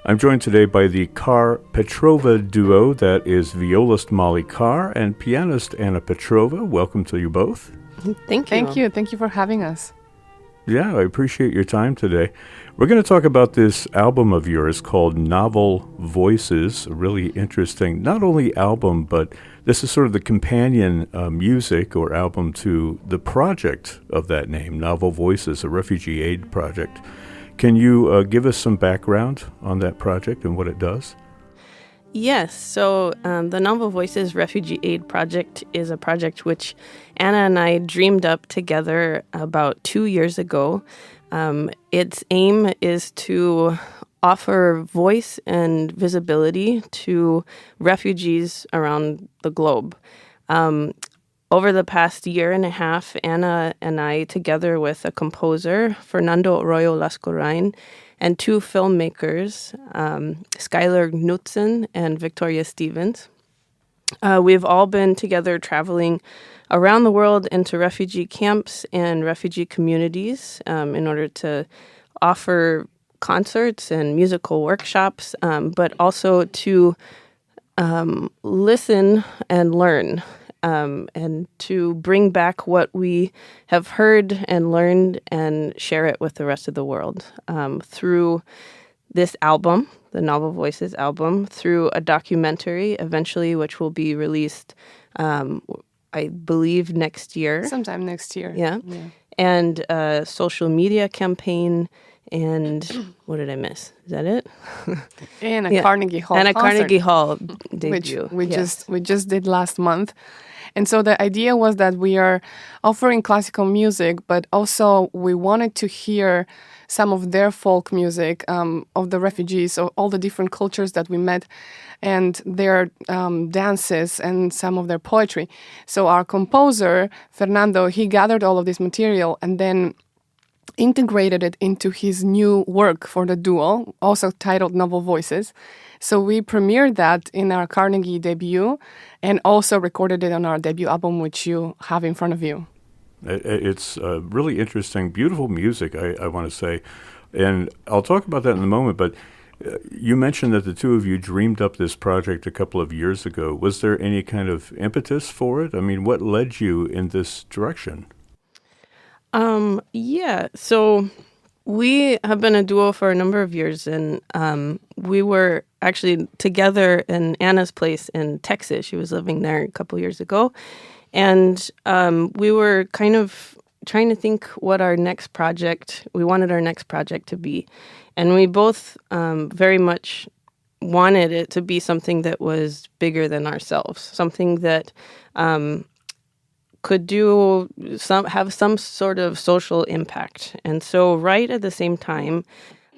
I'm joined today by the Carr-Petrova Duo, that is violist Molly Carr and pianist Anna Petrova. Welcome to you both. Thank you. Thank you for having us. Yeah, I appreciate your time today. We're going to talk about this album of yours called Novel Voices, a really interesting, not only album, but this is sort of the companion music or album to the project of that name, Novel Voices, a refugee aid project. Can you give us some background on that project and what it does? Yes. So the Novel Voices Refugee Aid Project is a project which Anna and I dreamed up together about 2 years ago. Its aim is to offer voice and visibility to refugees around the globe. Over the past year and a half, Anna and I, together with a composer, Fernando Arroyo Lascurain, and two filmmakers, Skylar Knutson and Victoria Stevens, we've all been together traveling around the world into refugee camps and refugee communities in order to offer concerts and musical workshops, but also to listen and learn. And to bring back what we have heard and learned and share it with the rest of the world through this album, the Novel Voices album, through a documentary eventually, which will be released, I believe, next year. Sometime next year. Yeah. And a social media campaign. And what did I miss? Is that it? And a Carnegie Hall and a concert, Carnegie Hall debut, which we just did last month. And so the idea was that we are offering classical music, but also we wanted to hear some of their folk music of the refugees, of all the different cultures that we met, and their dances and some of their poetry. So our composer, Fernando, he gathered all of this material and then integrated it into his new work for the duo, also titled Novel Voices. So we premiered that in our Carnegie debut and also recorded it on our debut album, which you have in front of you. It's really interesting, beautiful music, I want to say. And I'll talk about that in a moment, but you mentioned that the two of you dreamed up this project a couple of years ago. Was there any kind of impetus for it? I mean, what led you in this direction? So we have been a duo for a number of years, and we were actually together in Anna's place in Texas. She was living there a couple years ago, and we were kind of trying to think what we wanted our next project to be. And we both very much wanted it to be something that was bigger than ourselves, something that could have some sort of social impact. And so right at the same time,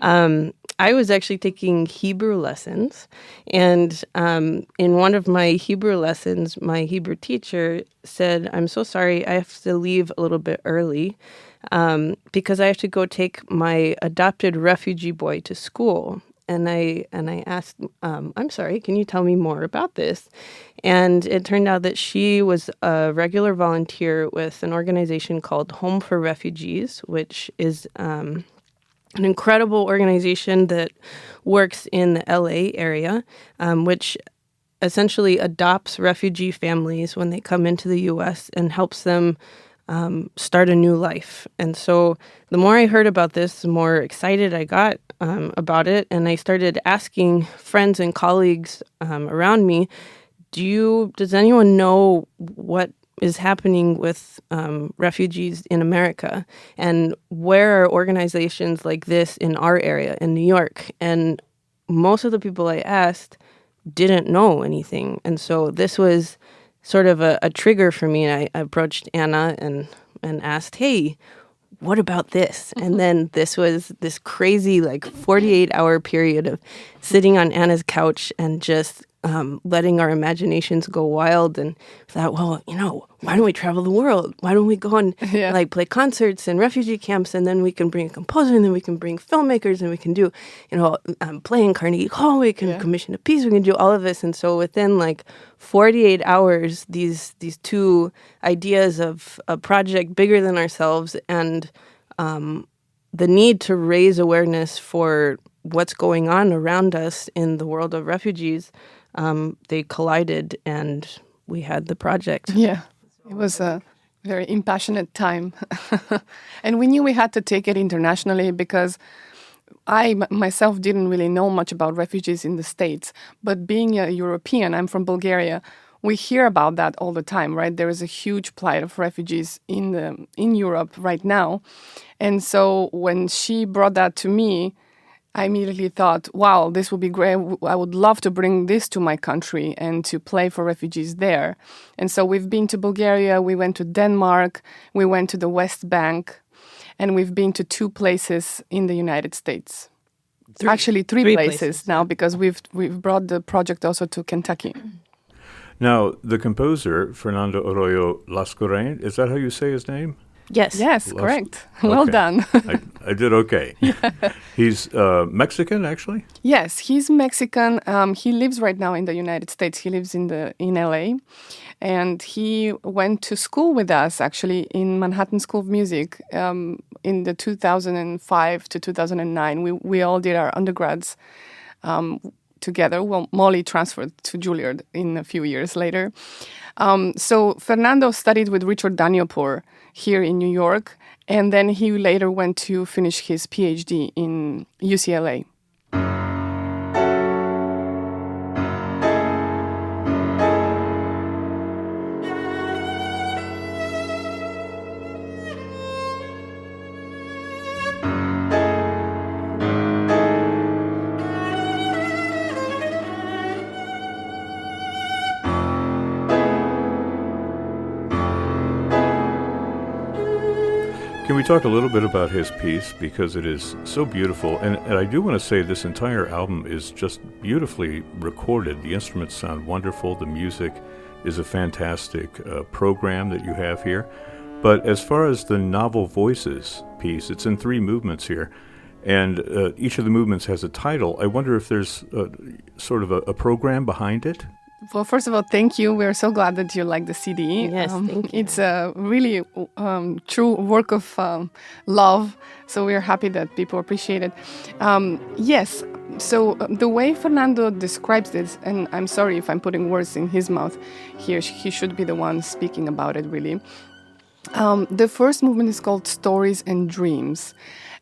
I was actually taking Hebrew lessons. And in one of my Hebrew lessons, my Hebrew teacher said, "I'm so sorry, I have to leave a little bit early because I have to go take my adopted refugee boy to school." And I asked, "I'm sorry, can you tell me more about this?" And it turned out that she was a regular volunteer with an organization called Home for Refugees, which is an incredible organization that works in the LA area, which essentially adopts refugee families when they come into the U.S. and helps them start a new life. And so the more I heard about this, the more excited I got about it. And I started asking friends and colleagues around me, does anyone know what is happening with refugees in America? And where are organizations like this in our area, in New York? And most of the people I asked didn't know anything. And so this was sort of a trigger for me. And I approached Anna and asked, "Hey, what about this?" And then this was this crazy 48-hour period of sitting on Anna's couch and just letting our imaginations go wild, and thought, well, why don't we travel the world? Why don't we go and play concerts in refugee camps, and then we can bring a composer, and then we can bring filmmakers, and we can do, play in Carnegie Hall, we can commission a piece, we can do all of this. And so within 48 hours, these two ideas of a project bigger than ourselves and the need to raise awareness for what's going on around us in the world of refugees, they collided and we had the project. Yeah, it was a very impassionate time. And we knew we had to take it internationally because I myself didn't really know much about refugees in the States. But being a European, I'm from Bulgaria, we hear about that all the time, right? There is a huge plight of refugees in Europe right now. And so when she brought that to me, I immediately thought, wow, this would be great. I would love to bring this to my country and to play for refugees there. And so we've been to Bulgaria, we went to Denmark, we went to the West Bank, and we've been to 2 places in the United States. Actually, three places now, because we've brought the project also to Kentucky. Now, the composer, Fernando Arroyo Lascurain, is that how you say his name? Yes. Yes, correct. Well done. I did okay. He's Mexican, actually? Yes, he's Mexican. He lives right now in the United States. He lives in LA. And he went to school with us, actually, in Manhattan School of Music in the 2005 to 2009. We all did our undergrads together. Well, Molly transferred to Juilliard in a few years later. So Fernando studied with Richard Danielpour here in New York, and then he later went to finish his PhD in UCLA. Can we talk a little bit about his piece, because it is so beautiful, and I do want to say this entire album is just beautifully recorded. The instruments sound wonderful, the music is a fantastic program that you have here, but as far as the Novel Voices piece, it's in 3 movements here, and each of the movements has a title. I wonder if there's sort of a program behind it? Well, first of all, thank you. We're so glad that you like the CD. Yes, thank you. It's a really true work of love, so we're happy that people appreciate it. Yes, so the way Fernando describes this, and I'm sorry if I'm putting words in his mouth here, he should be the one speaking about it, really. The first movement is called Stories and Dreams,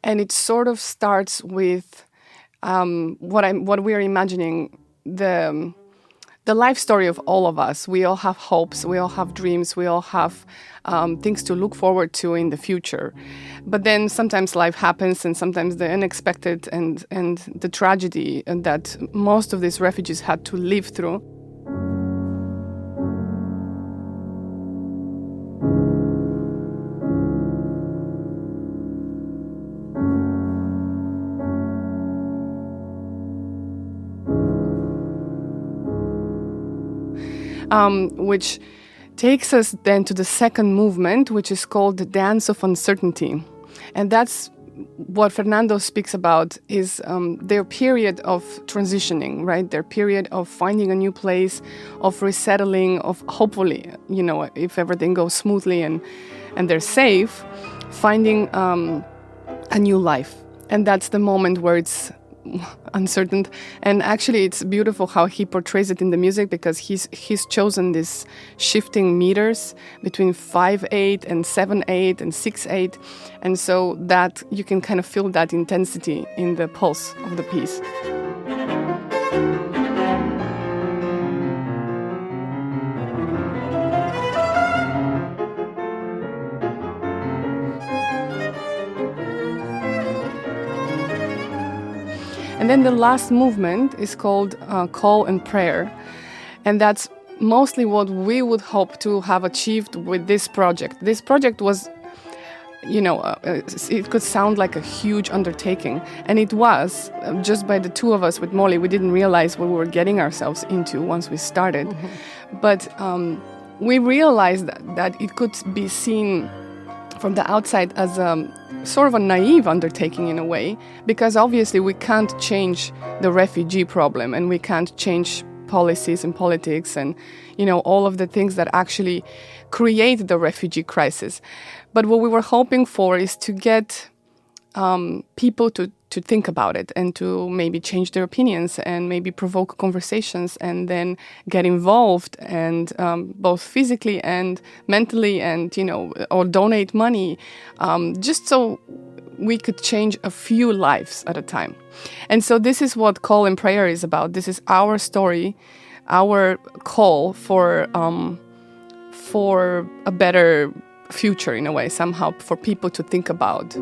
and it sort of starts with what we are imagining, the life story of all of us. We all have hopes, we all have dreams, we all have things to look forward to in the future. But then sometimes life happens, and sometimes the unexpected and the tragedy that most of these refugees had to live through. Which takes us then to the second movement, which is called the Dance of Uncertainty. And that's what Fernando speaks about, is their period of transitioning, right? Their period of finding a new place, of resettling, of hopefully, if everything goes smoothly and they're safe, finding a new life. And that's the moment where it's uncertain, and actually it's beautiful how he portrays it in the music, because he's chosen these shifting meters between 5/8 and 7/8 and 6/8, and so that you can kind of feel that intensity in the pulse of the piece. And then the last movement is called Call and Prayer. And that's mostly what we would hope to have achieved with this project. This project was, it could sound like a huge undertaking. And it was, just by the 2 of us with Molly. We didn't realize what we were getting ourselves into once we started. Mm-hmm. But we realized that it could be seen from the outside as sort of a naive undertaking in a way, because obviously we can't change the refugee problem, and we can't change policies and politics and, all of the things that actually create the refugee crisis. But what we were hoping for is to get people to think about it and to maybe change their opinions and maybe provoke conversations and then get involved and both physically and mentally and, or donate money, just so we could change a few lives at a time. And so this is what Call and Prayer is about. This is our story, our call for a better future, in a way, somehow, for people to think about.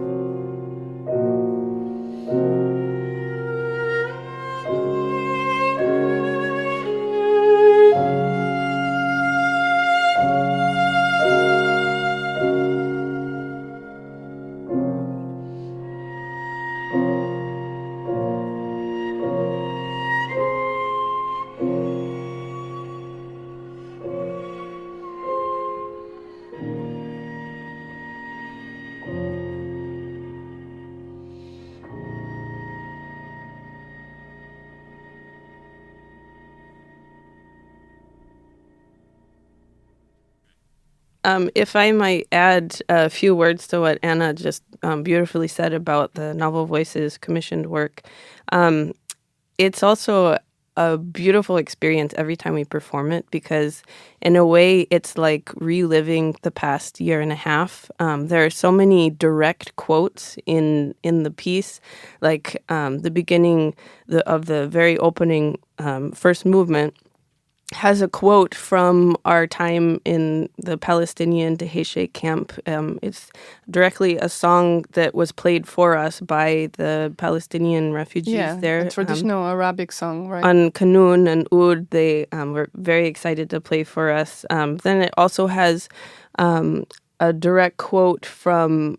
If I might add a few words to what Anna just beautifully said about the Novel Voices commissioned work, it's also a beautiful experience every time we perform it, because in a way it's like reliving the past year and a half. There are so many direct quotes in the piece, like the beginning of the very opening first movement has a quote from our time in the Palestinian Dheisheh camp. It's directly a song that was played for us by the Palestinian refugees there. A traditional Arabic song, right? On Kanun and Oud, they were very excited to play for us. Then it also has a direct quote from...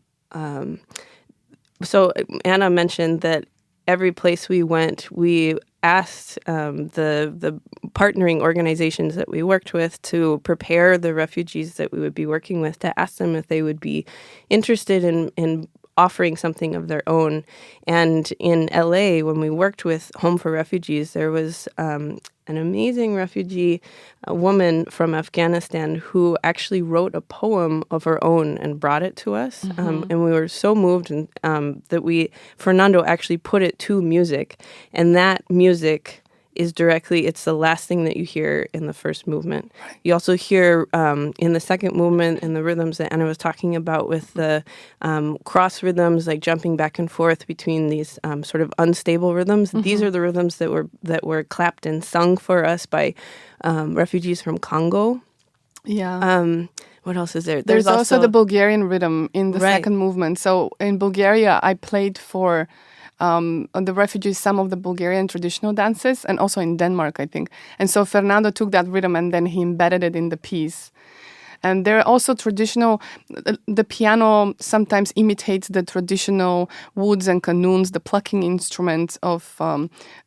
so Anna mentioned that every place we went, we asked the partnering organizations that we worked with to prepare the refugees that we would be working with, to ask them if they would be interested in offering something of their own. And in LA, when we worked with Home for Refugees, there was an amazing refugee, a woman from Afghanistan, who actually wrote a poem of her own and brought it to us. Mm-hmm. And we were so moved that Fernando actually put it to music. And that music is it's the last thing that you hear in the first movement. You also hear in the second movement, in the rhythms that Anna was talking about, with the cross rhythms, like jumping back and forth between these sort of unstable rhythms. Mm-hmm. These are the rhythms that were clapped and sung for us by refugees from Congo. Yeah. What else is there? There's also the Bulgarian rhythm in the second movement. So in Bulgaria, I played for the refugees some of the Bulgarian traditional dances, and also in Denmark, I think. And so Fernando took that rhythm and then he embedded it in the piece. And there are also traditional, the piano sometimes imitates the traditional woods and kanuns, the plucking instruments of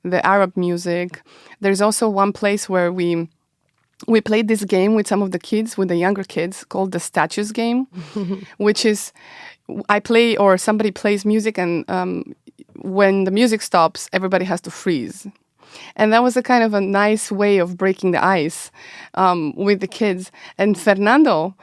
the Arab music. There's also one place where we played this game with some of the kids, with the younger kids, called the Statues game, which is I play or somebody plays music, and when the music stops, everybody has to freeze. And that was a kind of a nice way of breaking the ice with the kids. And Fernando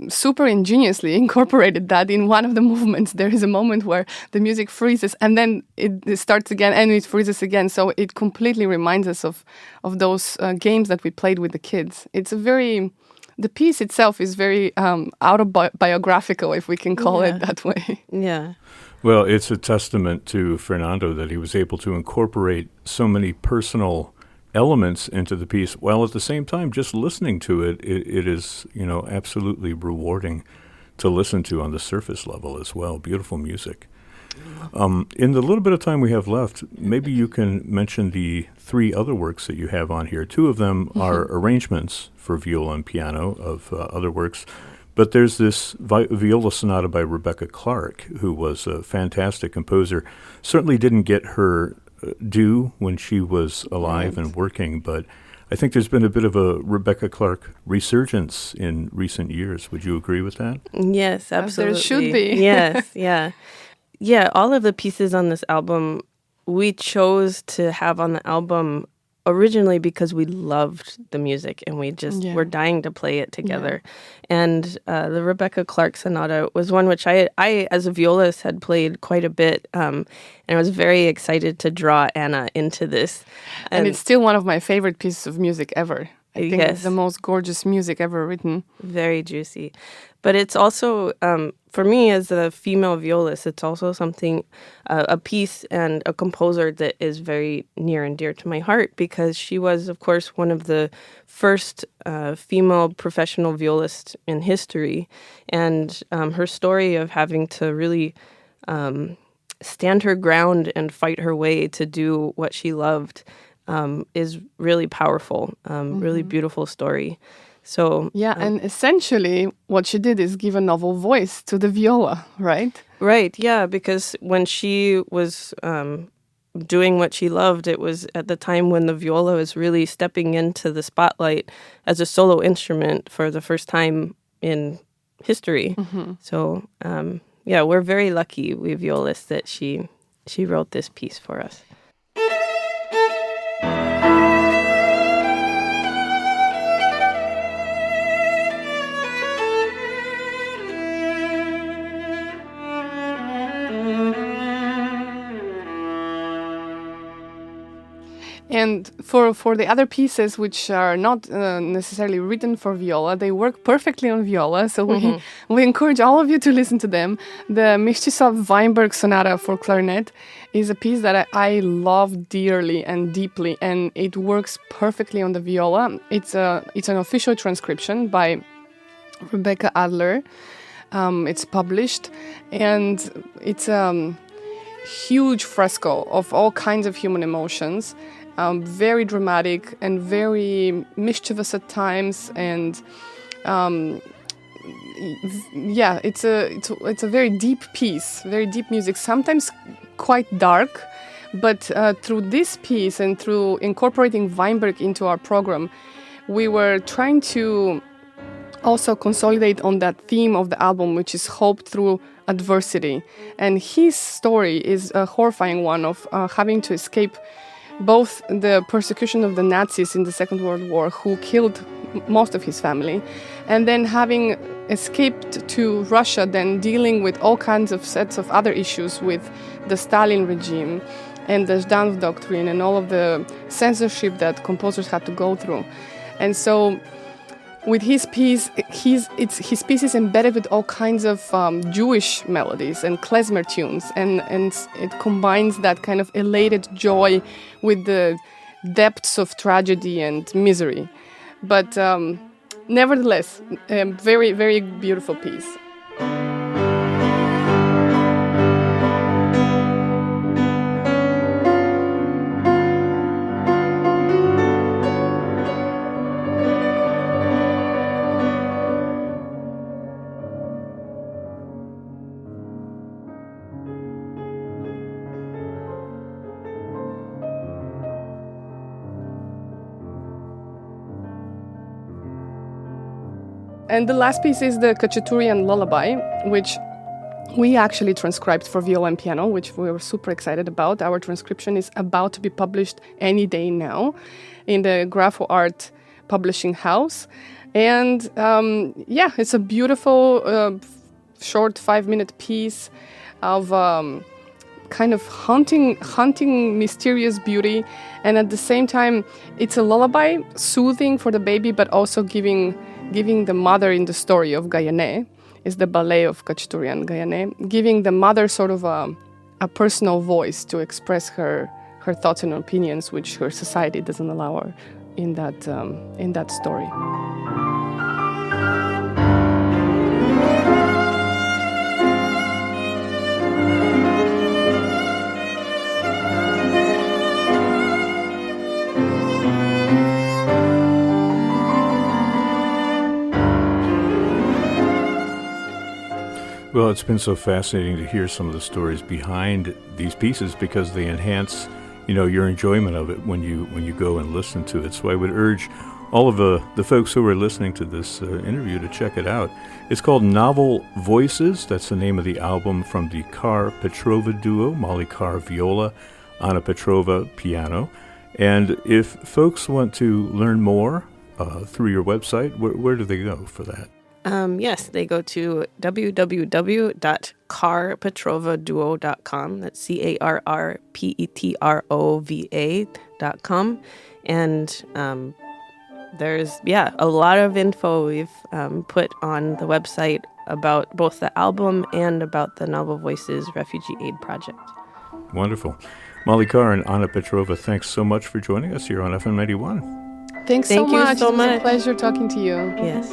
super ingeniously incorporated that in one of the movements. There is a moment where the music freezes and then it starts again and it freezes again. So it completely reminds us of those games that we played with the kids. The piece itself is very autobiographical, if we can call it that way. Yeah. Well, it's a testament to Fernando that he was able to incorporate so many personal elements into the piece, while at the same time, just listening to it is, absolutely rewarding to listen to on the surface level as well. Beautiful music. In the little bit of time we have left, maybe you can mention the 3 other works that you have on here. 2 of them are arrangements for viola and piano of other works. But there's this viola sonata by Rebecca Clarke, who was a fantastic composer. Certainly didn't get her due when she was alive and working, but I think there's been a bit of a Rebecca Clarke resurgence in recent years. Would you agree with that? Yes, absolutely. There should be. Yes, yeah. Yeah, all of the pieces on this album, we chose to have on the album originally because we loved the music and we just were dying to play it together. And the Rebecca Clarke Sonata was one which I as a violist, had played quite a bit. And I was very excited to draw Anna into this. And it's still one of my favorite pieces of music ever. I think it's the most gorgeous music ever written. Very juicy. But it's also, for me as a female violist, it's also something, a piece and a composer that is very near and dear to my heart, because she was, of course, one of the first female professional violists in history. And her story of having to really stand her ground and fight her way to do what she loved is really powerful, really beautiful story. So and essentially what she did is give a novel voice to the viola, right? Right, yeah, because when she was doing what she loved, it was at the time when the viola was really stepping into the spotlight as a solo instrument for the first time in history. So we're very lucky, we violists, that she wrote this piece for us. And for the other pieces which are not necessarily written for viola, they work perfectly on viola. So we encourage all of you to listen to them. The Mieczysław Weinberg Sonata for clarinet is a piece that I love dearly and deeply, and it works perfectly on the viola. It's an official transcription by Rebecca Adler. It's published, and it's a huge fresco of all kinds of human emotions. Very dramatic and very mischievous at times, and it's a very deep piece, very deep music, sometimes quite dark, but through this piece and through incorporating Weinberg into our program, we were trying to also consolidate on that theme of the album, which is hope through adversity. And his story is a horrifying one of having to escape both the persecution of the Nazis in the Second World War, who killed most of his family, and then having escaped to Russia, then dealing with all kinds of sets of other issues with the Stalin regime and the Zhdanov doctrine and all of the censorship that composers had to go through. And so with his piece, his piece is embedded with all kinds of Jewish melodies and klezmer tunes, and it combines that kind of elated joy with the depths of tragedy and misery. But nevertheless, a very, very beautiful piece. And the last piece is the Khachaturian Lullaby, which we actually transcribed for viola and piano, which we were super excited about. Our transcription is about to be published any day now in the Grapho Art publishing house. And it's a beautiful, short 5-minute piece of kind of haunting mysterious beauty. And at the same time, it's a lullaby, soothing for the baby, but also giving the mother in the story of Gayane, is the ballet of Khachaturian, Gayane, giving the mother sort of a personal voice to express her thoughts and opinions, which her society doesn't allow her in that story. Well, it's been so fascinating to hear some of the stories behind these pieces, because they enhance, your enjoyment of it when you go and listen to it. So I would urge all of the folks who are listening to this interview to check it out. It's called Novel Voices. That's the name of the album from the Carr-Petrova Duo, Molly Carr viola, Anna Petrova piano. And if folks want to learn more through your website, where do they go for that? Yes, they go to www.Carr-Petrova Duo.com. That's CARRPETROVA.com. And there's, a lot of info we've put on the website about both the album and about the Novel Voices Refugee Aid Project. Wonderful. Molly Carr and Anna Petrova, thanks so much for joining us here on FM 91. Thanks Thank so you much. so It was much. a pleasure talking to you. Yes.